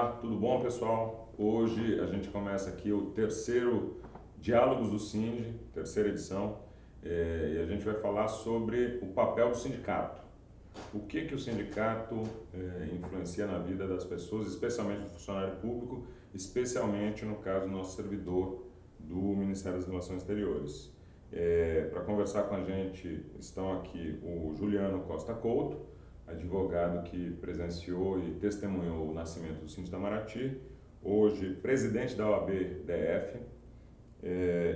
Olá, tudo bom, pessoal? Hoje a gente começa aqui o terceiro Diálogos do Sindi, terceira edição, e a gente vai falar sobre o papel do sindicato. O que o sindicato influencia na vida das pessoas, especialmente do funcionário público, especialmente no caso do nosso servidor do Ministério das Relações Exteriores. Para conversar com a gente estão aqui o Juliano Costa Couto, advogado que presenciou e testemunhou o nascimento do Sindi Itamaraty, hoje presidente da OAB-DF,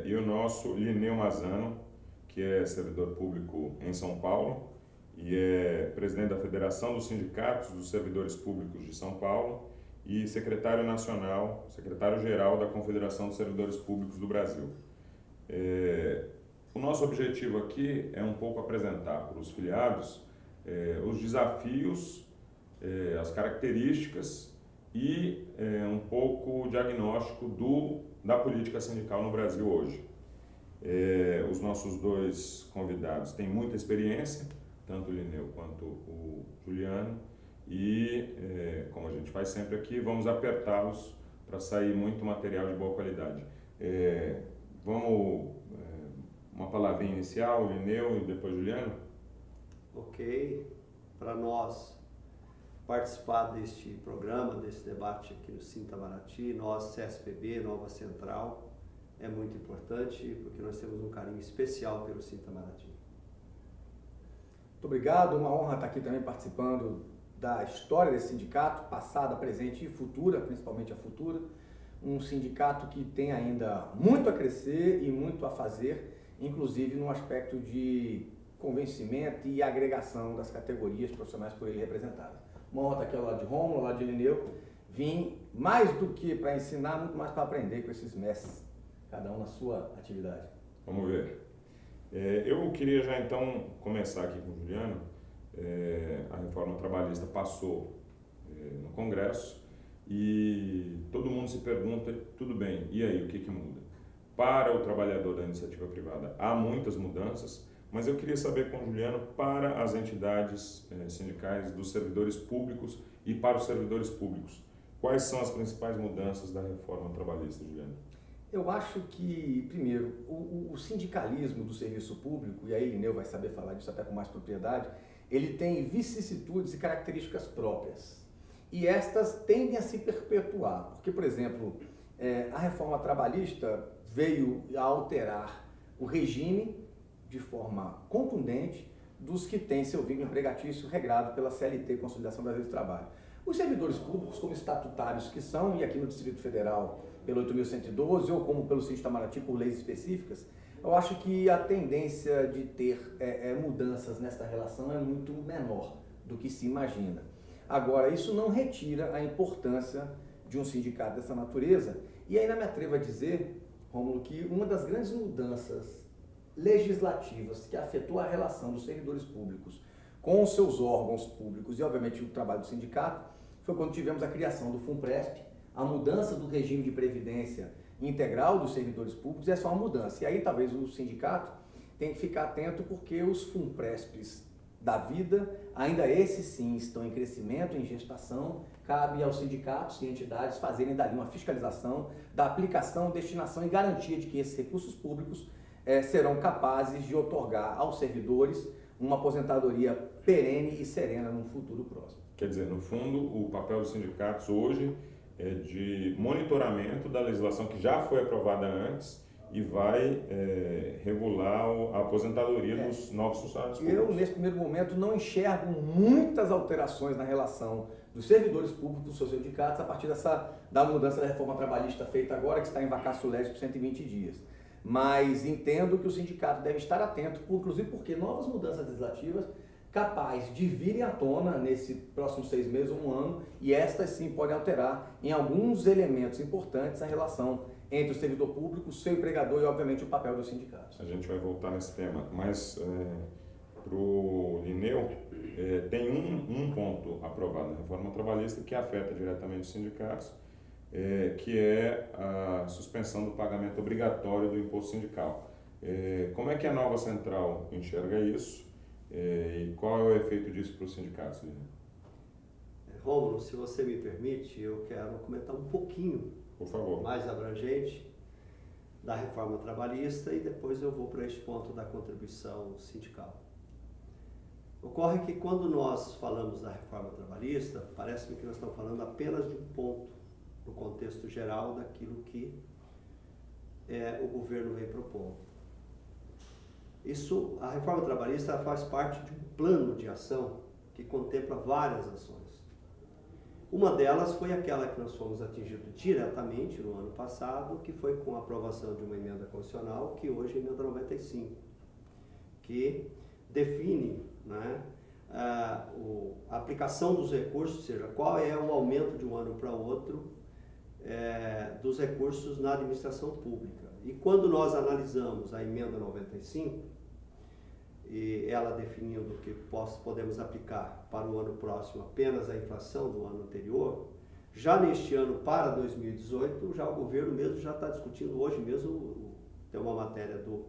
e o nosso Lineu Mazzano, que é servidor público em São Paulo e é presidente da Federação dos Sindicatos dos Servidores Públicos de São Paulo e secretário nacional, secretário-geral da Confederação dos Servidores Públicos do Brasil. O nosso objetivo aqui é um pouco apresentar para os filiados os desafios, as características e um pouco o diagnóstico da política sindical no Brasil hoje. Os nossos dois convidados têm muita experiência, tanto o Lineu quanto o Juliano, e como a gente faz sempre aqui, vamos apertá-los para sair muito material de boa qualidade. Uma palavrinha inicial, Lineu e depois Juliano? Ok, para nós participar deste programa, desse debate aqui no Sindi Itamaraty, nós, CSPB, Nova Central, é muito importante porque nós temos um carinho especial pelo Sindi Itamaraty. Muito obrigado, uma honra estar aqui também participando da história desse sindicato, passada, presente e futura, principalmente a futura. Um sindicato que tem ainda muito a crescer e muito a fazer, inclusive no aspecto de convencimento e agregação das categorias profissionais por ele representadas. Uma honra estar aqui ao lado de Rômulo, ao lado de Lineu. Vim mais do que para ensinar, muito mais para aprender com esses mestres, cada um na sua atividade. Vamos ver. Eu queria já então começar aqui com o Juliano. A reforma trabalhista passou no Congresso e todo mundo se pergunta, tudo bem, e aí, o que muda? Para o trabalhador da iniciativa privada há muitas mudanças, mas eu queria saber com o Juliano, para as entidades sindicais dos servidores públicos e para os servidores públicos, quais são as principais mudanças da reforma trabalhista, Juliano? Eu acho que, primeiro, o sindicalismo do serviço público, e aí Lineu vai saber falar disso até com mais propriedade, ele tem vicissitudes e características próprias. E estas tendem a se perpetuar, porque, por exemplo, a reforma trabalhista veio a alterar o regime de forma contundente dos que têm seu vínculo empregatício regrado pela CLT, Consolidação das Leis do Trabalho. Os servidores públicos, como estatutários que são, e aqui no Distrito Federal pelo 8.112, ou como pelo Sindi Itamaraty por leis específicas, eu acho que a tendência de ter mudanças nesta relação é muito menor do que se imagina. Agora, isso não retira a importância de um sindicato dessa natureza, e ainda me atrevo a dizer, Rômulo, que uma das grandes mudanças legislativas que afetou a relação dos servidores públicos com os seus órgãos públicos e, obviamente, o trabalho do sindicato foi quando tivemos a criação do FUNPRESP, a mudança do regime de previdência integral dos servidores públicos. É só uma mudança. E aí talvez o sindicato tenha que ficar atento porque os FUNPRESPs da vida, ainda esses sim estão em crescimento, em gestação. Cabe aos sindicatos e entidades fazerem dali uma fiscalização da aplicação, destinação e garantia de que esses recursos públicos serão capazes de otorgar aos servidores uma aposentadoria perene e serena num futuro próximo. Quer dizer, no fundo, o papel dos sindicatos hoje é de monitoramento da legislação que já foi aprovada antes e vai regular a aposentadoria dos novos funcionários públicos. Eu, nesse primeiro momento, não enxergo muitas alterações na relação dos servidores públicos dos seus sindicatos a partir da mudança da reforma trabalhista feita agora, que está em vacatio legis por 120 dias. Mas entendo que o sindicato deve estar atento, inclusive porque novas mudanças legislativas capazes de virem à tona nesse próximo 6 meses ou 1 ano, e estas sim podem alterar em alguns elementos importantes a relação entre o servidor público, o seu empregador e, obviamente, o papel dos sindicatos. A gente vai voltar nesse tema, mas para o Lineu, tem um ponto aprovado na reforma trabalhista que afeta diretamente os sindicatos, que é a suspensão do pagamento obrigatório do imposto sindical. Como é que a Nova Central enxerga isso e qual é o efeito disso para os sindicatos? Rômulo, se você me permite, eu quero comentar um pouquinho, por favor, mais abrangente da reforma trabalhista e depois eu vou para este ponto da contribuição sindical. Ocorre que quando nós falamos da reforma trabalhista, parece-me que nós estamos falando apenas de um ponto no contexto geral daquilo que o governo vem propondo. A reforma trabalhista faz parte de um plano de ação que contempla várias ações. Uma delas foi aquela que nós fomos atingidos diretamente no ano passado, que foi com a aprovação de uma emenda constitucional, que hoje é a emenda 95, que define, né, a aplicação dos recursos, ou seja, qual é o aumento de um ano para o outro dos recursos na administração pública. E quando nós analisamos a emenda 95, e ela definindo que podemos aplicar para o ano próximo apenas a inflação do ano anterior, já neste ano, para 2018, já o governo mesmo já está discutindo, hoje mesmo tem uma matéria do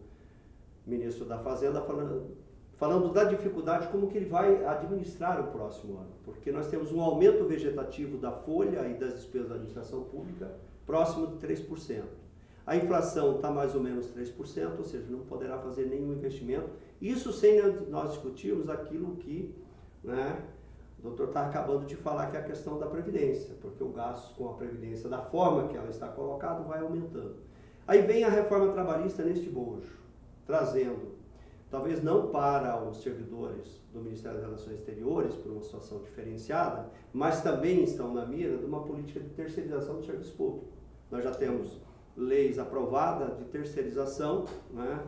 ministro da Fazenda falando da dificuldade como que ele vai administrar o próximo ano, porque nós temos um aumento vegetativo da folha e das despesas da administração pública próximo de 3%. A inflação está mais ou menos 3%, ou seja, não poderá fazer nenhum investimento. Isso sem nós discutirmos aquilo que, né, o doutor está acabando de falar, que é a questão da Previdência, porque o gasto com a Previdência, da forma que ela está colocada, vai aumentando. Aí vem a reforma trabalhista neste bojo, trazendo, talvez não para os servidores do Ministério das Relações Exteriores, por uma situação diferenciada, mas também estão na mira de uma política de terceirização do serviço público. Nós já temos leis aprovadas de terceirização, né,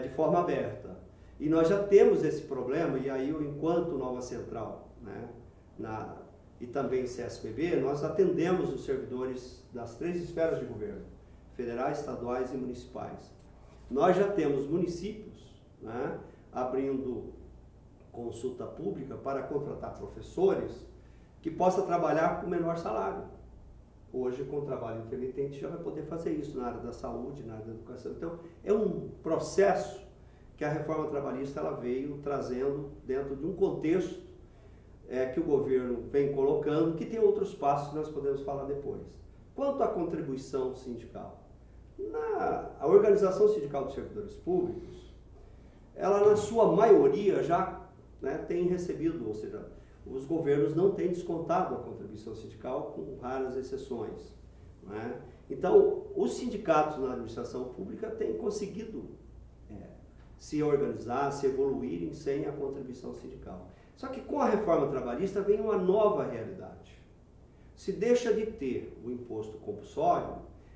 de forma aberta. E nós já temos esse problema, e aí enquanto Nova Central, né, e também CSPB, nós atendemos os servidores das 3 esferas de governo, federais, estaduais e municipais. Nós já temos municípios, né, abrindo consulta pública para contratar professores que possam trabalhar com menor salário. Hoje, com o trabalho intermitente, já vai poder fazer isso na área da saúde, na área da educação. Então, é um processo que a reforma trabalhista ela veio trazendo dentro de um contexto que o governo vem colocando, que tem outros passos que nós podemos falar depois. Quanto à contribuição sindical, a Organização Sindical dos Servidores Públicos, ela na sua maioria já, né, tem recebido, ou seja, os governos não têm descontado a contribuição sindical, com raras exceções, né? Então, os sindicatos na administração pública têm conseguido se organizar, se evoluírem sem a contribuição sindical. Só que com a reforma trabalhista vem uma nova realidade. Se deixa de ter o imposto compulsório,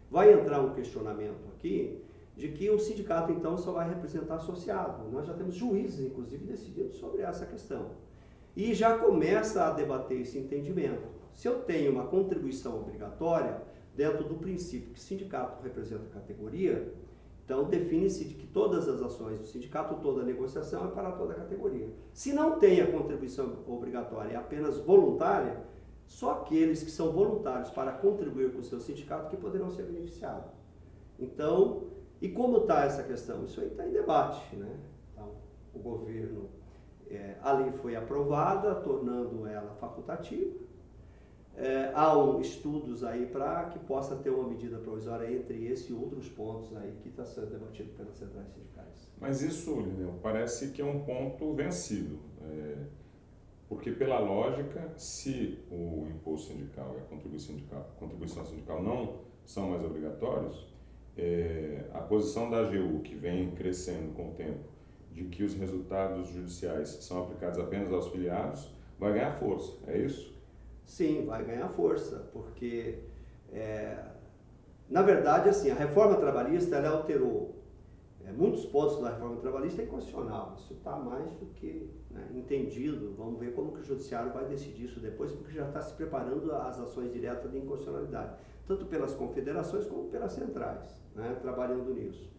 vai entrar um questionamento aqui de que o sindicato então só vai representar associado. Nós já temos juízes, inclusive, decidindo sobre essa questão. E já começa a debater esse entendimento. Se eu tenho uma contribuição obrigatória, dentro do princípio que o sindicato representa a categoria, então define-se de que todas as ações do sindicato, toda a negociação é para toda a categoria. Se não tem a contribuição obrigatória, é apenas voluntária, só aqueles que são voluntários para contribuir com o seu sindicato que poderão ser beneficiados. Então, e como está essa questão? Isso aí está em debate, né? Então, o governo... a lei foi aprovada, tornando ela facultativa. Há estudos aí para que possa ter uma medida provisória entre esse e outros pontos aí que está sendo debatido pelas centrais sindicais. Mas isso, Lineu, parece que é um ponto vencido. Porque, pela lógica, se o imposto sindical e a contribuição sindical não são mais obrigatórios, a posição da AGU, que vem crescendo com o tempo, de que os resultados judiciais são aplicados apenas aos filiados, vai ganhar força, é isso? Sim, vai ganhar força, porque, na verdade, assim, a reforma trabalhista ela alterou muitos pontos da reforma trabalhista, é inconstitucional. Isso está mais do que, né, entendido. Vamos ver como que o judiciário vai decidir isso depois, porque já está se preparando as ações diretas de inconstitucionalidade, tanto pelas confederações como pelas centrais, né, trabalhando nisso.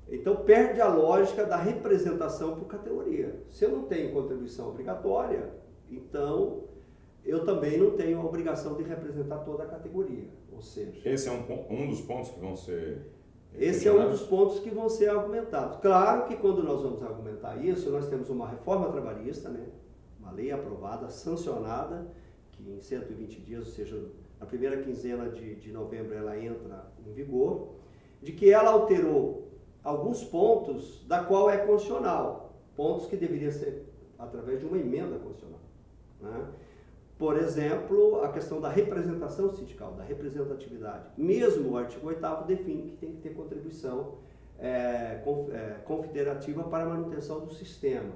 Então, perde a lógica da representação por categoria. Se eu não tenho contribuição obrigatória, então eu também não tenho a obrigação de representar toda a categoria. Ou seja... Esse é um dos pontos que vão ser... Esse é um dos pontos que vão ser argumentados. Claro que quando nós vamos argumentar isso, nós temos uma reforma trabalhista, né? Uma lei aprovada, sancionada, que em 120 dias, ou seja, na primeira quinzena de novembro ela entra em vigor, de que ela alterou alguns pontos da qual é constitucional, pontos que deveriam ser através de uma emenda constitucional, né? Por exemplo, a questão da representação sindical, da representatividade. Mesmo o artigo 8º define que tem que ter contribuição confederativa para a manutenção do sistema.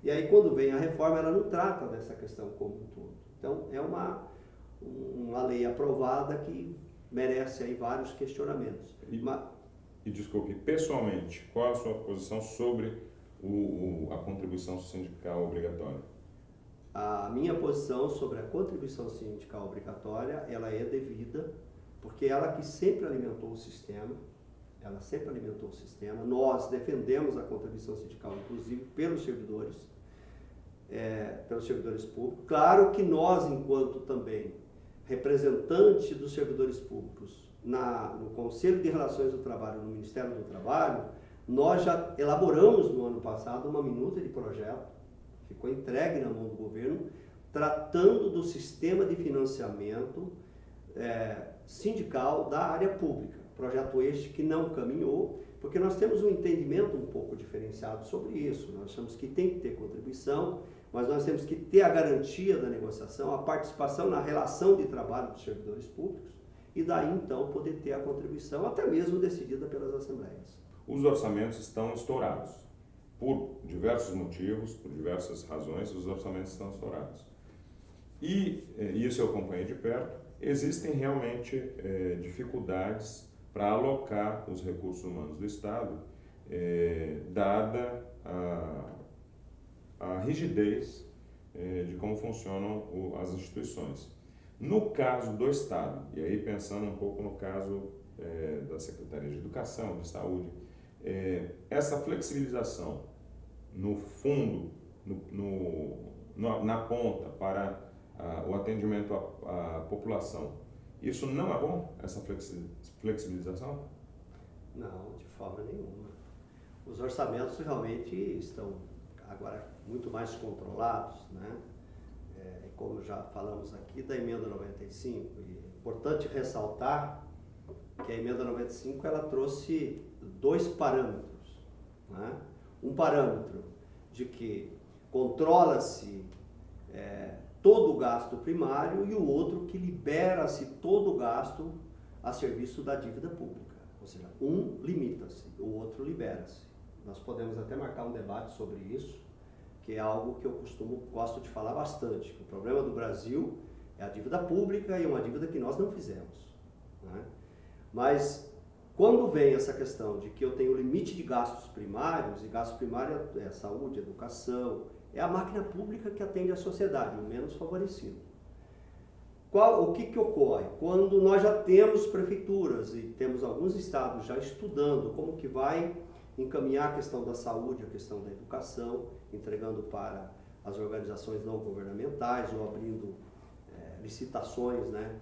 E aí, quando vem a reforma, ela não trata dessa questão como um todo. Então, é uma lei aprovada que merece aí vários questionamentos. E desculpe, pessoalmente, qual a sua posição sobre a contribuição sindical obrigatória? A minha posição sobre a contribuição sindical obrigatória, ela é devida, porque ela que sempre alimentou o sistema, nós defendemos a contribuição sindical, inclusive pelos servidores públicos. Claro que nós, enquanto também representante dos servidores públicos no Conselho de Relações do Trabalho, no Ministério do Trabalho, nós já elaboramos no ano passado uma minuta de projeto, ficou entregue na mão do governo, tratando do sistema de financiamento sindical da área pública. Projeto este que não caminhou, porque nós temos um entendimento um pouco diferenciado sobre isso. Nós achamos que tem que ter contribuição, mas nós temos que ter a garantia da negociação, a participação na relação de trabalho dos servidores públicos, e daí então poder ter a contribuição, até mesmo decidida pelas assembleias. Os orçamentos estão estourados. Por diversos motivos, por diversas razões, os orçamentos estão estourados. E isso eu acompanhei de perto. Existem realmente dificuldades para alocar os recursos humanos do Estado, dada a rigidez de como funcionam as instituições. No caso do Estado, e aí pensando um pouco no caso da Secretaria de Educação, de Saúde, essa flexibilização no fundo, na ponta para o atendimento à população, isso não é bom, essa flexibilização? Não, de forma nenhuma. Os orçamentos realmente estão agora muito mais controlados, né? Como já falamos aqui da emenda 95, e é importante ressaltar que a emenda 95 ela trouxe dois parâmetros, né? Um parâmetro de que controla-se todo o gasto primário e o outro que libera-se todo o gasto a serviço da dívida pública. Ou seja, um limita-se, o outro libera-se. Nós podemos até marcar um debate sobre isso, que é algo que eu gosto de falar bastante. Que o problema do Brasil é a dívida pública e é uma dívida que nós não fizemos, né? Mas quando vem essa questão de que eu tenho limite de gastos primários, e gastos primários é saúde, educação, é a máquina pública que atende a sociedade, o menos favorecido. O que ocorre? Quando nós já temos prefeituras e temos alguns estados já estudando como que vai encaminhar a questão da saúde, a questão da educação, entregando para as organizações não governamentais ou abrindo licitações, né,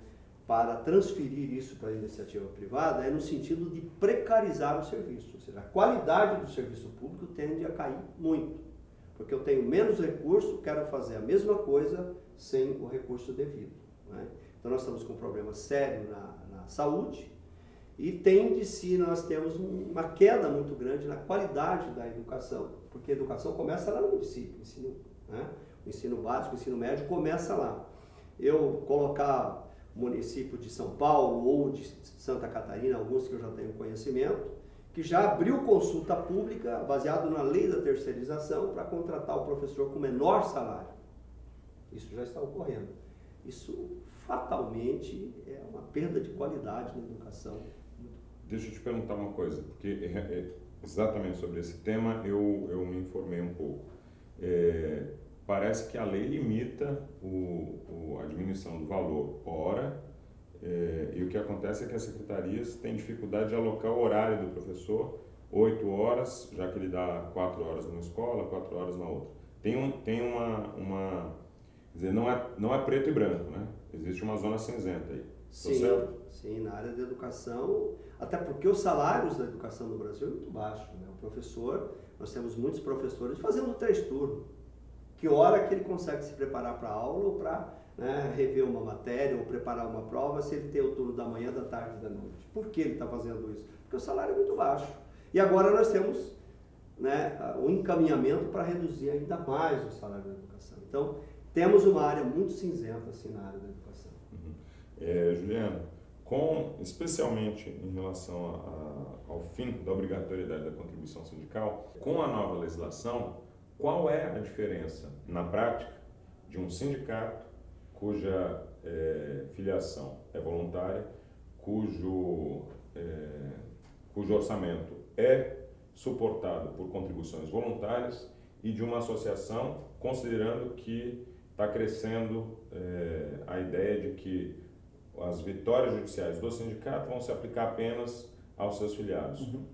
para transferir isso para a iniciativa privada, é no sentido de precarizar o serviço, ou seja, a qualidade do serviço público tende a cair muito, porque eu tenho menos recurso, quero fazer a mesma coisa sem o recurso devido, né? Então nós estamos com um problema sério na saúde e nós temos uma queda muito grande na qualidade da educação, porque a educação começa lá no município, né? O ensino básico, o ensino médio começa lá. Eu colocar o município de São Paulo ou de Santa Catarina, alguns que eu já tenho conhecimento, que já abriu consulta pública baseado na lei da terceirização para contratar o professor com menor salário. Isso já está ocorrendo. Isso fatalmente é uma perda de qualidade na educação. Deixa eu te perguntar uma coisa, porque exatamente sobre esse tema eu me informei um pouco. Parece que a lei limita a diminuição do valor hora, e o que acontece é que as secretarias têm dificuldade de alocar o horário do professor, 8 horas, já que ele dá 4 horas numa escola, 4 horas na outra. Tem uma quer dizer, não é preto e branco, né? Existe uma zona cinzenta aí. Sim, na área da educação, até porque os salários da educação no Brasil é muito baixo, né? O professor, nós temos muitos professores fazendo 3 turnos. Que hora que ele consegue se preparar para a aula ou para né, rever uma matéria ou preparar uma prova se ele tem o turno da manhã, da tarde e da noite. Por que ele está fazendo isso? Porque o salário é muito baixo. E agora nós temos, né, um encaminhamento para reduzir ainda mais o salário da educação. Então, temos uma área muito cinzenta assim, na área da educação. Juliano, especialmente em relação ao fim da obrigatoriedade da contribuição sindical, com a nova legislação, qual é a diferença na prática de um sindicato cuja filiação é voluntária, cujo orçamento é suportado por contribuições voluntárias e de uma associação, considerando que está crescendo a ideia de que as vitórias judiciais do sindicato vão se aplicar apenas aos seus filiados. Uhum.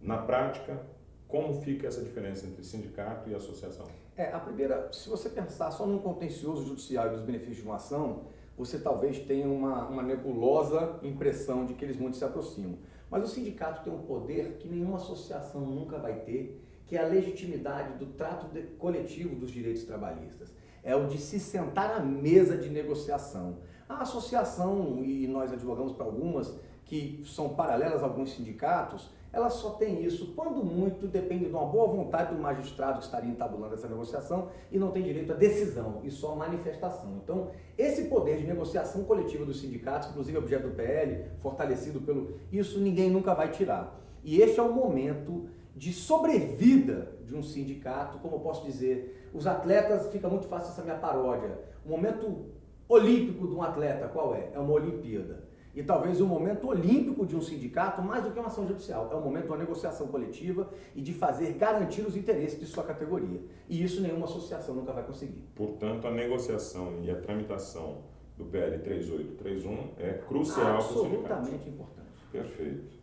Na prática, como fica essa diferença entre sindicato e associação? A primeira, se você pensar só num contencioso judicial e dos benefícios de uma ação, você talvez tenha uma nebulosa impressão de que eles muito se aproximam. Mas o sindicato tem um poder que nenhuma associação nunca vai ter, que é a legitimidade do trato coletivo dos direitos trabalhistas. É o de se sentar à mesa de negociação. A associação, e nós advogamos para algumas, que são paralelas a alguns sindicatos, ela só tem isso, quando muito, depende de uma boa vontade do magistrado que estaria entabulando essa negociação e não tem direito à decisão e só à manifestação. Então, esse poder de negociação coletiva dos sindicatos, inclusive objeto do PL, fortalecido isso ninguém nunca vai tirar. E este é o momento de sobrevida de um sindicato, como eu posso dizer, os atletas, fica muito fácil essa minha paródia, o momento olímpico de um atleta, qual é? É uma Olimpíada. E talvez o momento olímpico de um sindicato, mais do que uma ação judicial, é o momento de uma negociação coletiva e de garantir os interesses de sua categoria. E isso nenhuma associação nunca vai conseguir. Portanto, a negociação e a tramitação do PL 3831 é crucial para o sindicato. Absolutamente importante. Perfeito.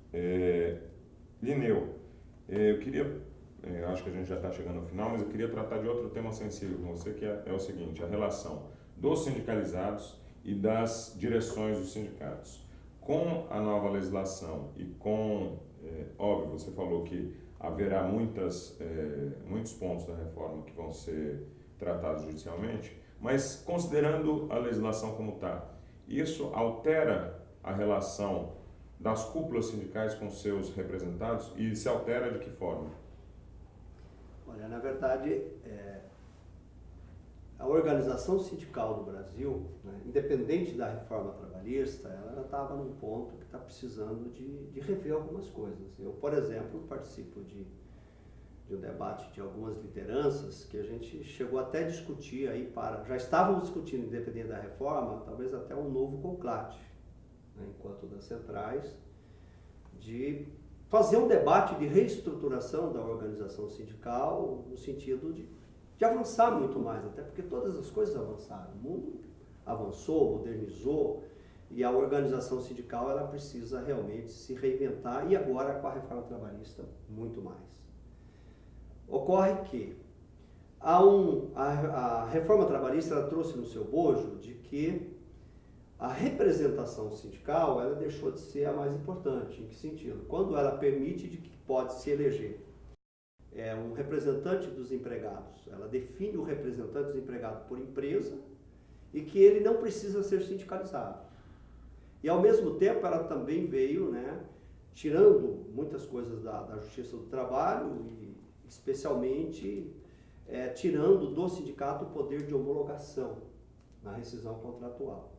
Lineu, eu queria, acho que a gente já está chegando ao final, mas eu queria tratar de outro tema sensível com você, que é o seguinte, a relação dos sindicalizados e das direções dos sindicatos. Com a nova legislação e óbvio, você falou que haverá muitos pontos da reforma que vão ser tratados judicialmente, mas considerando a legislação como está, isso altera a relação das cúpulas sindicais com seus representados e se altera de que forma? Olha, na verdade, a organização sindical do Brasil, né, independente da reforma trabalhista, ela estava num ponto que está precisando de rever algumas coisas. Eu, por exemplo, participo de um debate de algumas lideranças que a gente chegou até a discutir aí já estávamos discutindo, independente da reforma, talvez até um novo conclave, né, enquanto das centrais, de fazer um debate de reestruturação da organização sindical no sentido de avançar muito mais, até porque todas as coisas avançaram, o mundo avançou, modernizou, e a organização sindical ela precisa realmente se reinventar, e agora com a reforma trabalhista muito mais. Ocorre que a reforma trabalhista ela trouxe no seu bojo de que a representação sindical ela deixou de ser a mais importante. Em que sentido? Quando ela permite de que pode se eleger um representante dos empregados, ela define o representante dos empregados por empresa e que ele não precisa ser sindicalizado. E ao mesmo tempo ela também veio, né, tirando muitas coisas da Justiça do Trabalho e especialmente tirando do sindicato o poder de homologação na rescisão contratual.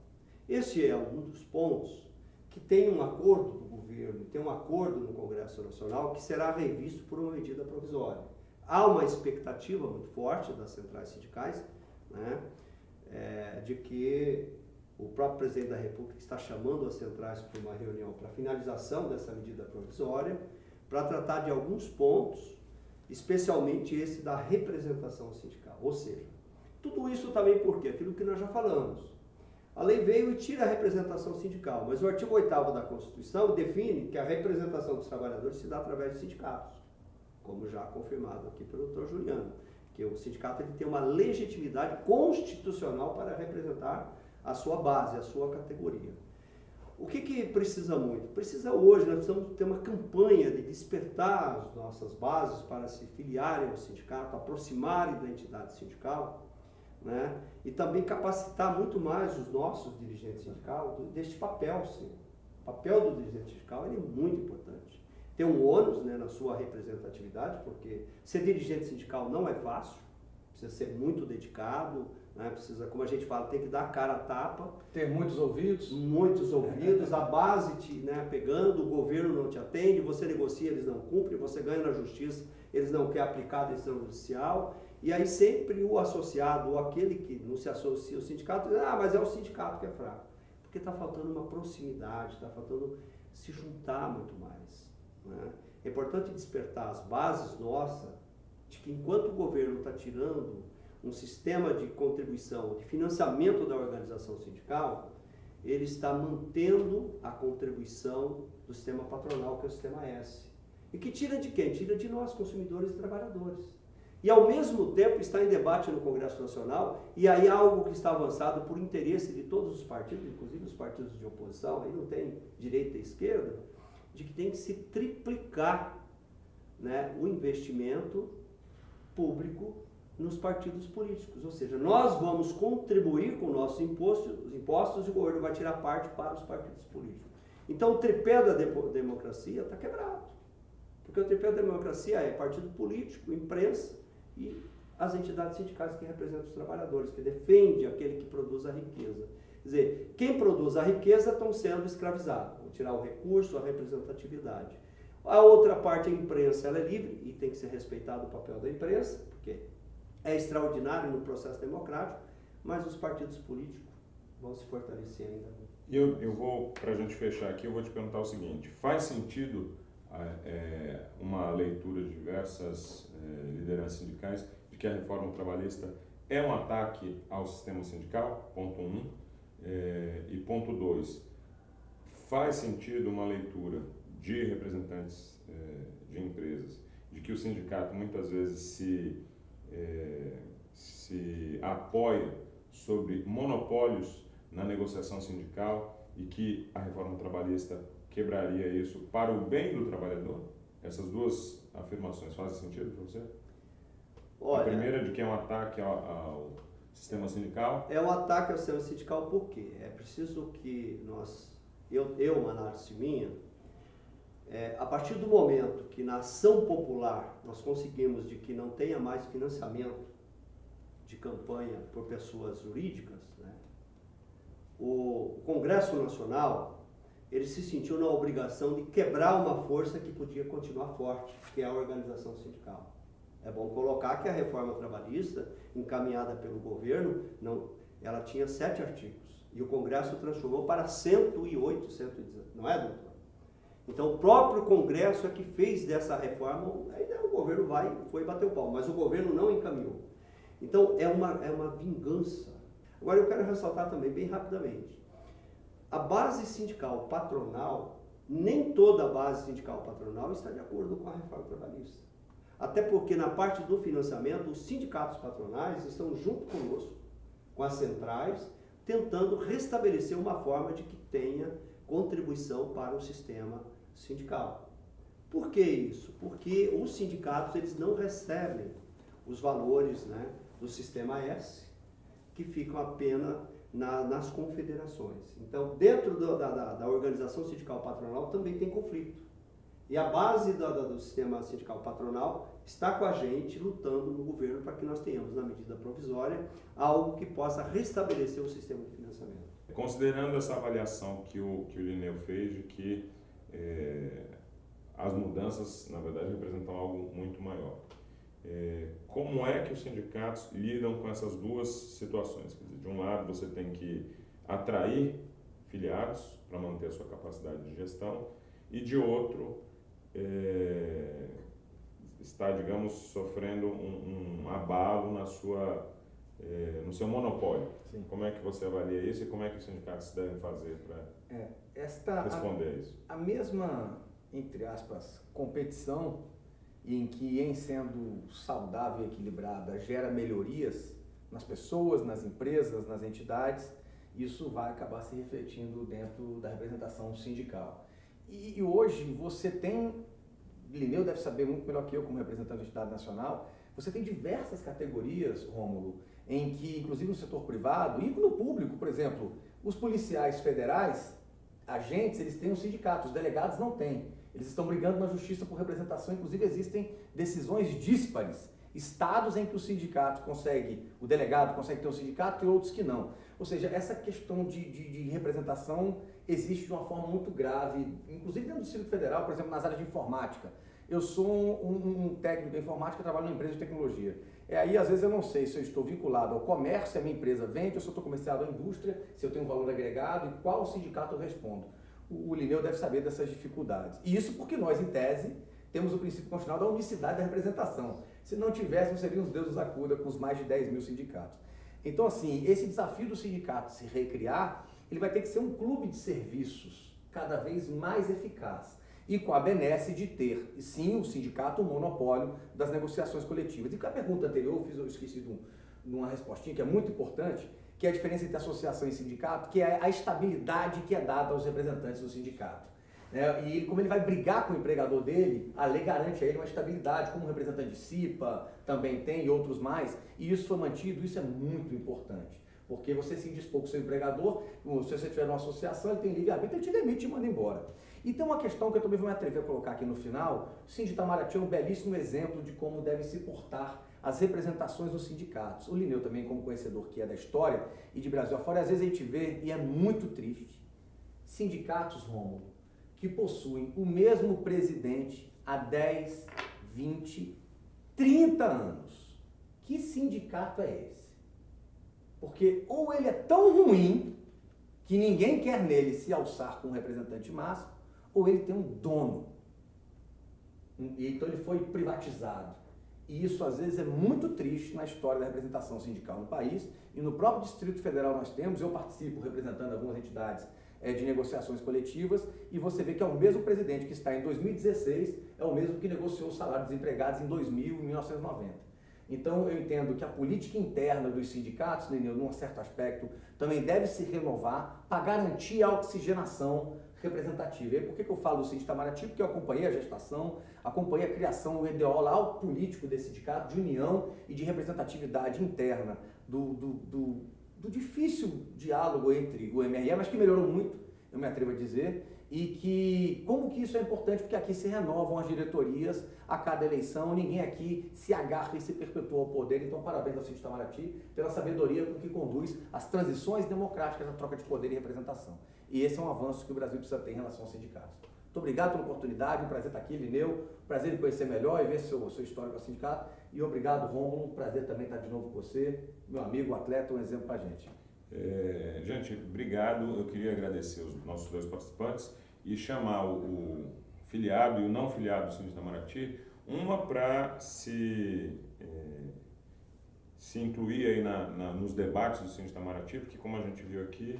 Esse é um dos pontos que tem um acordo do governo, tem um acordo no Congresso Nacional que será revisto por uma medida provisória. Há uma expectativa muito forte das centrais sindicais, né, de que o próprio presidente da República está chamando as centrais para uma reunião para finalização dessa medida provisória, para tratar de alguns pontos, especialmente esse da representação sindical. Ou seja, tudo isso também porque aquilo que nós já falamos. A lei veio e tira a representação sindical, mas o artigo 8º da Constituição define que a representação dos trabalhadores se dá através de sindicatos, como já confirmado aqui pelo Dr. Juliano, que o sindicato ele tem uma legitimidade constitucional para representar a sua base, a sua categoria. O que precisa muito? Precisa hoje, nós precisamos ter uma campanha de despertar as nossas bases para se filiarem ao sindicato, aproximarem da entidade sindical, né? E também capacitar muito mais os nossos dirigentes sindicais deste papel, sim. O papel do dirigente sindical ele é muito importante. Tem um ônus, né, na sua representatividade, porque ser dirigente sindical não é fácil, precisa ser muito dedicado, né, precisa, como a gente fala, tem que dar a cara a tapa. Ter muitos ouvidos. Muitos ouvidos, a base te, né, pegando, o governo não te atende, você negocia, eles não cumprem, você ganha na justiça, eles não querem aplicar a decisão judicial, e aí sempre o associado, ou aquele que não se associa ao sindicato, diz, mas é o sindicato que é fraco. Porque está faltando uma proximidade, está faltando se juntar muito mais. Né? É importante despertar as bases nossas de que enquanto o governo está tirando um sistema de contribuição, de financiamento da organização sindical, ele está mantendo a contribuição do sistema patronal, que é o sistema S. E que tira de quem? Tira de nós, consumidores e trabalhadores. E ao mesmo tempo está em debate no Congresso Nacional, e aí algo que está avançado por interesse de todos os partidos, inclusive os partidos de oposição, aí não tem direita e esquerda, de que tem que se triplicar, né, o investimento público nos partidos políticos. Ou seja, nós vamos contribuir com nossos impostos e o governo vai tirar parte para os partidos políticos. Então o tripé da democracia está quebrado. Porque o tripé da democracia é partido político, imprensa e as entidades sindicais que representam os trabalhadores, que defende aquele que produz a riqueza. Quer dizer, quem produz a riqueza estão sendo escravizados. Vão tirar o recurso, a representatividade. A outra parte, a imprensa, ela é livre e tem que ser respeitado o papel da imprensa, porque é extraordinário no processo democrático, mas os partidos políticos vão se fortalecer ainda. Eu vou, para a gente fechar aqui, eu vou te perguntar o seguinte, faz sentido uma leitura de diversas lideranças sindicais de que a reforma trabalhista é um ataque ao sistema sindical, ponto 1, e ponto 2, faz sentido uma leitura de representantes de empresas de que o sindicato muitas vezes se apoia sobre monopólios na negociação sindical e que a reforma trabalhista quebraria isso para o bem do trabalhador? Essas duas afirmações fazem sentido para você? Olha, a primeira de que é um ataque ao sistema sindical? É um ataque ao sistema sindical porque é preciso que uma análise minha, a partir do momento que na ação popular nós conseguimos de que não tenha mais financiamento de campanha por pessoas jurídicas, né, o Congresso Nacional ele se sentiu na obrigação de quebrar uma força que podia continuar forte, que é a organização sindical. É bom colocar que a reforma trabalhista, encaminhada pelo governo, ela tinha 7 artigos, e o Congresso transformou para 108, 119, não é, doutor? Então o próprio Congresso é que fez dessa reforma, aí o governo foi bater o pau, mas o governo não encaminhou. Então é uma vingança. Agora eu quero ressaltar também, bem rapidamente, a base sindical patronal, nem toda a base sindical patronal está de acordo com a reforma trabalhista. Até porque na parte do financiamento, os sindicatos patronais estão junto conosco, com as centrais, tentando restabelecer uma forma de que tenha contribuição para o sistema sindical. Por que isso? Porque os sindicatos eles não recebem os valores, né, do sistema S, que ficam apenas nas confederações. Então, dentro da organização sindical patronal também tem conflito. E a base do sistema sindical patronal está com a gente lutando no governo para que nós tenhamos, na medida provisória, algo que possa restabelecer o sistema de financiamento. Considerando essa avaliação que o Linneu fez de que as mudanças, na verdade, representam algo muito maior. Como é que os sindicatos lidam com essas duas situações? Quer dizer, de um lado, você tem que atrair filiados para manter a sua capacidade de gestão e, de outro, está, digamos, sofrendo um abalo no seu monopólio. Sim. Como é que você avalia isso e como é que os sindicatos devem fazer para responder a isso? A mesma, entre aspas, competição em que, em sendo saudável e equilibrada, gera melhorias nas pessoas, nas empresas, nas entidades, isso vai acabar se refletindo dentro da representação sindical. E hoje você tem, Linneu deve saber muito melhor que eu como representante da entidade nacional, você tem diversas categorias, Rômulo, em que, inclusive no setor privado e no público, por exemplo, os policiais federais, agentes, eles têm um sindicato, os delegados não têm. Eles estão brigando na justiça por representação, inclusive existem decisões díspares. Estados em que o sindicato consegue, o delegado consegue ter um sindicato e outros que não. Ou seja, essa questão de representação existe de uma forma muito grave, inclusive dentro do Distrito Federal, por exemplo, nas áreas de informática. Eu sou um técnico de informática, trabalho numa empresa de tecnologia. Aí, às vezes, eu não sei se eu estou vinculado ao comércio, a minha empresa vende, ou se eu estou comerciado à indústria, se eu tenho um valor agregado e qual sindicato eu respondo. O Linneu deve saber dessas dificuldades. E isso porque nós, em tese, temos o princípio constitucional da unicidade da representação. Se não tivéssemos, seríamos deuses da cuida com os mais de 10 mil sindicatos. Então, assim, esse desafio do sindicato se recriar, ele vai ter que ser um clube de serviços cada vez mais eficaz e com a benesse de ter, sim, o sindicato, o monopólio das negociações coletivas. E com a pergunta anterior, eu esqueci de uma respostinha que é muito importante, que é a diferença entre associação e sindicato, que é a estabilidade que é dada aos representantes do sindicato. E como ele vai brigar com o empregador dele, a lei garante a ele uma estabilidade, como o representante de CIPA também tem e outros mais, e isso foi mantido, isso é muito importante, porque você se indispor com o seu empregador, se você tiver uma associação, ele tem livre-arbítrio, ele te demite e te manda embora. E tem uma questão que eu também vou me atrever a colocar aqui no final, o Sindi Itamaraty é um belíssimo exemplo de como devem se portar as representações dos sindicatos. O Linneu também, como conhecedor que é da história e de Brasil afora, às vezes a gente vê, e é muito triste, sindicatos, Rômulo, que possuem o mesmo presidente há 10, 20, 30 anos. Que sindicato é esse? Porque ou ele é tão ruim que ninguém quer nele se alçar com um representante máximo, ou ele tem um dono. Então ele foi privatizado. E isso às vezes é muito triste na história da representação sindical no país. E no próprio Distrito Federal nós temos, eu participo representando algumas entidades de negociações coletivas, e você vê que é o mesmo presidente que está em 2016, é o mesmo que negociou o salário dos empregados em 2000 e 1990. Então eu entendo que a política interna dos sindicatos, num certo aspecto, também deve se renovar para garantir a oxigenação representativa. E por que eu falo do Sindi Itamaraty? Porque eu acompanhei a gestação, acompanhei a criação, o ideal político desse sindicato, de união e de representatividade interna do difícil diálogo entre o MRE, mas que melhorou muito, eu me atrevo a dizer, e que, como que isso é importante, porque aqui se renovam as diretorias a cada eleição, ninguém aqui se agarra e se perpetua ao poder, então parabéns ao Sindi Itamaraty pela sabedoria com que conduz as transições democráticas na troca de poder e representação. E esse é um avanço que o Brasil precisa ter em relação aos sindicatos. Muito obrigado pela oportunidade, um prazer estar aqui, Linneu, prazer em conhecer melhor e ver sua história com o sindicato, e obrigado, Rômulo, prazer também estar de novo com você, meu amigo, atleta, um exemplo para a gente. Gente, obrigado, eu queria agradecer os nossos dois participantes e chamar o filiado e o não filiado do Sindi Itamaraty, uma para se incluir aí nos debates do Sindi Itamaraty, porque como a gente viu aqui,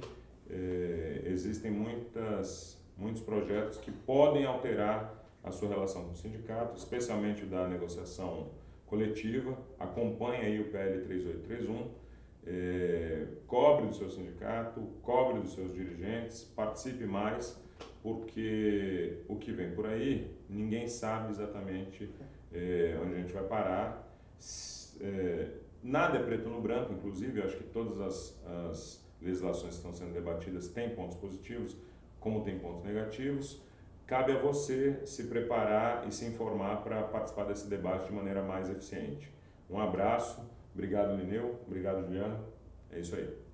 existem muitos projetos que podem alterar a sua relação com o sindicato, especialmente o da negociação coletiva. Acompanhe aí o PL 3831, cobre do seu sindicato, cobre dos seus dirigentes, participe mais, porque o que vem por aí, ninguém sabe exatamente onde a gente vai parar. Nada é preto no branco, inclusive, eu acho que todas as legislações que estão sendo debatidas têm pontos positivos, como tem pontos negativos. Cabe a você se preparar e se informar para participar desse debate de maneira mais eficiente. Um abraço, obrigado, Linneu, obrigado, Juliana, é isso aí.